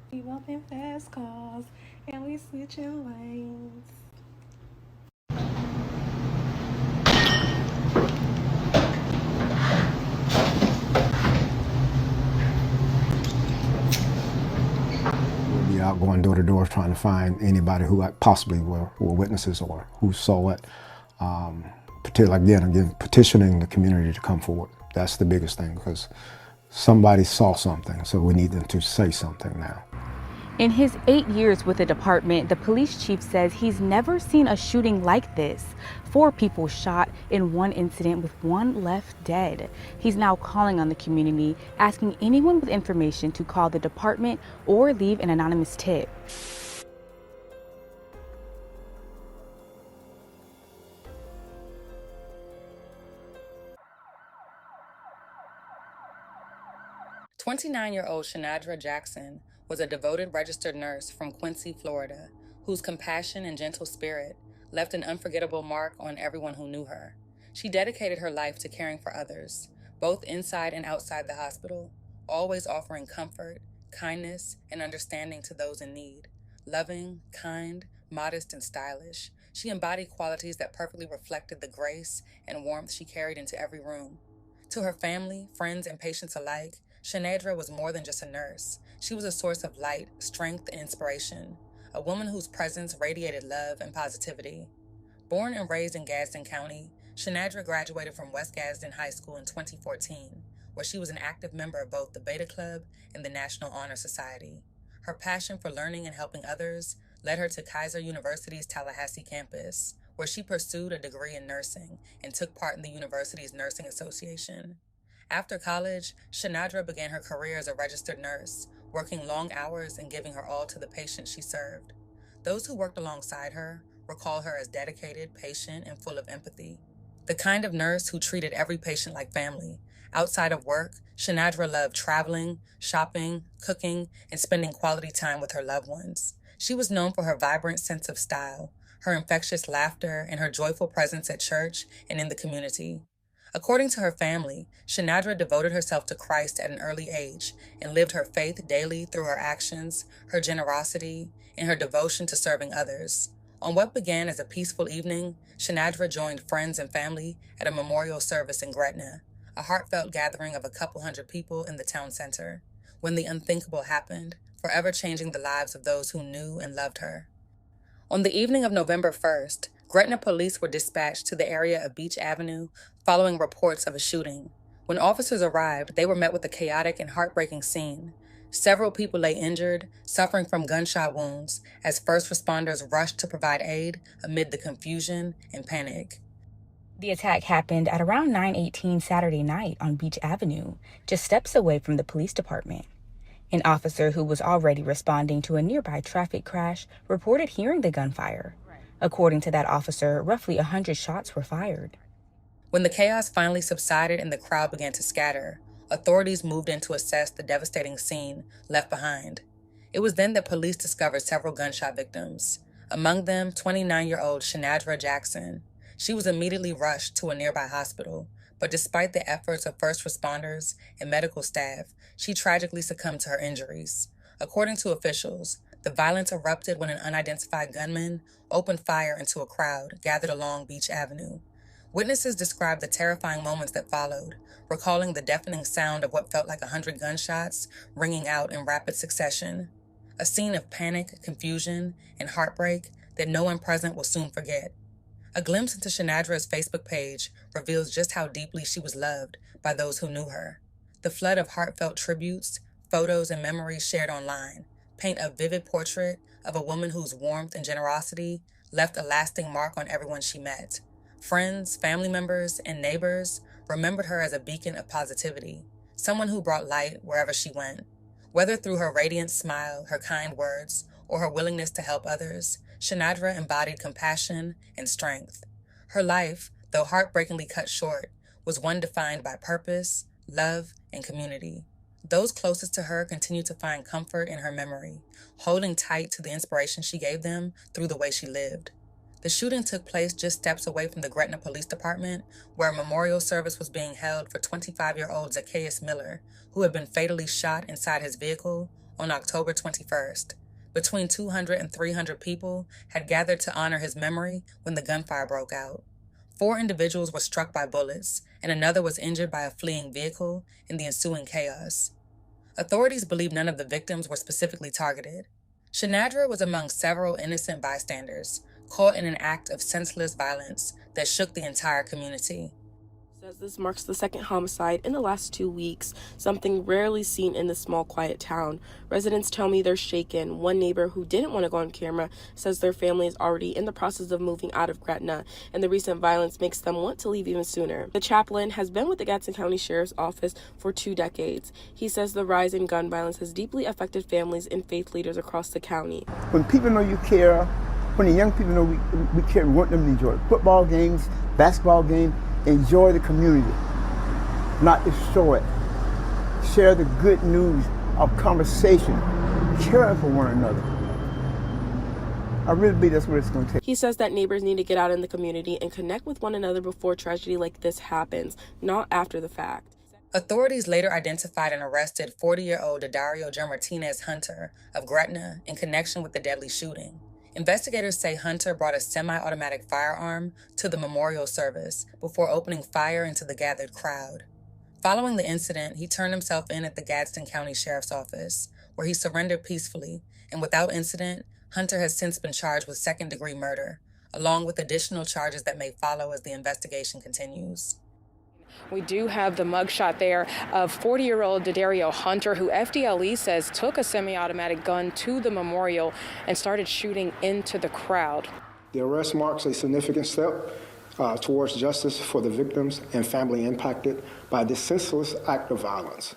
We bump in fast cars and we switching lanes. We'll be out going door to door trying to find anybody who possibly were witnesses or who saw it. Again, petitioning the community to come forward. That's the biggest thing because somebody saw something, so we need them to say something now. In his 8 years with the department, the police chief says he's never seen a shooting like this. 4 people shot in one incident with 1 left dead. He's now calling on the community, asking anyone with information to call the department or leave an anonymous tip. "29-year-old Shenadra Jackson was a devoted registered nurse from Quincy, Florida, whose compassion and gentle spirit left an unforgettable mark on everyone who knew her. She dedicated her life to caring for others, both inside and outside the hospital, always offering comfort, kindness, and understanding to those in need. Loving, kind, modest, and stylish, she embodied qualities that perfectly reflected the grace and warmth she carried into every room. To her family, friends, and patients alike, Shenadra was more than just a nurse. She was a source of light, strength, and inspiration, a woman whose presence radiated love and positivity. Born and raised in Gadsden County, Shenadra graduated from West Gadsden High School in 2014, where she was an active member of both the Beta Club and the National Honor Society. Her passion for learning and helping others led her to Kaiser University's Tallahassee campus, where she pursued a degree in nursing and took part in the university's nursing association. After college, Shenadra began her career as a registered nurse, working long hours and giving her all to the patients she served. Those who worked alongside her recall her as dedicated, patient, and full of empathy. The kind of nurse who treated every patient like family. Outside of work, Shenadra loved traveling, shopping, cooking, and spending quality time with her loved ones. She was known for her vibrant sense of style, her infectious laughter, and her joyful presence at church and in the community. According to her family, Shenadra devoted herself to Christ at an early age and lived her faith daily through her actions, her generosity, and her devotion to serving others. On what began as a peaceful evening, Shenadra joined friends and family at a memorial service in Gretna, a heartfelt gathering of a couple hundred people in the town center, when the unthinkable happened, forever changing the lives of those who knew and loved her. On the evening of November 1st, Gretna police were dispatched to the area of Beach Avenue following reports of a shooting. When officers arrived, they were met with a chaotic and heartbreaking scene. Several people lay injured, suffering from gunshot wounds, as first responders rushed to provide aid amid the confusion and panic. The attack happened at around 9:18 Saturday night on Beach Avenue, just steps away from the police department. An officer who was already responding to a nearby traffic crash reported hearing the gunfire. According to that officer, roughly 100 shots were fired. When the chaos finally subsided and the crowd began to scatter, authorities moved in to assess the devastating scene left behind. It was then that police discovered several gunshot victims, among them 29-year-old Shenadra Jackson. She was immediately rushed to a nearby hospital, but despite the efforts of first responders and medical staff, she tragically succumbed to her injuries. According to officials, the violence erupted when an unidentified gunman opened fire into a crowd gathered along Beach Avenue. Witnesses described the terrifying moments that followed, recalling the deafening sound of what felt like 100 gunshots ringing out in rapid succession. A scene of panic, confusion, and heartbreak that no one present will soon forget. A glimpse into Shenadra's Facebook page reveals just how deeply she was loved by those who knew her. The flood of heartfelt tributes, photos, and memories shared online paint a vivid portrait of a woman whose warmth and generosity left a lasting mark on everyone she met. Friends, family members, and neighbors remembered her as a beacon of positivity, someone who brought light wherever she went. Whether through her radiant smile, her kind words, or her willingness to help others, Shenadra embodied compassion and strength. Her life, though heartbreakingly cut short, was one defined by purpose, love, and community. Those closest to her continue to find comfort in her memory, holding tight to the inspiration she gave them through the way she lived. The shooting took place just steps away from the Gretna Police Department, where a memorial service was being held for 25-year-old Zacchaeus Miller, who had been fatally shot inside his vehicle on October 21st. Between 200 and 300 people had gathered to honor his memory when the gunfire broke out. 4 individuals were struck by bullets, and another was injured by a fleeing vehicle in the ensuing chaos. Authorities believe none of the victims were specifically targeted. Shenadra was among several innocent bystanders, caught in an act of senseless violence that shook the entire community. Says this marks the second homicide in the last 2 weeks, something rarely seen in this small, quiet town. Residents tell me they're shaken. One neighbor who didn't want to go on camera says their family is already in the process of moving out of Gretna, and the recent violence makes them want to leave even sooner. The chaplain has been with the Gadsden County Sheriff's Office for 2 decades. He says the rise in gun violence has deeply affected families and faith leaders across the county. When people know you care, when the young people know we care, we want them to enjoy football games, basketball games, enjoy the community, not destroy it. Share the good news of conversation, caring for one another. I really believe that's what it's going to take. He says that neighbors need to get out in the community and connect with one another before tragedy like this happens, not after the fact. Authorities later identified and arrested 40-year-old Dario Martinez Hunter of Gretna in connection with the deadly shooting. Investigators say Hunter brought a semi-automatic firearm to the memorial service before opening fire into the gathered crowd. Following the incident, he turned himself in at the Gadsden County Sheriff's Office, where he surrendered peacefully, and without incident, Hunter has since been charged with second-degree murder, along with additional charges that may follow as the investigation continues. We do have the mugshot there of 40-year-old Dario Hunter, who FDLE says took a semi-automatic gun to the memorial and started shooting into the crowd. The arrest marks a significant step towards justice for the victims and family impacted by this senseless act of violence.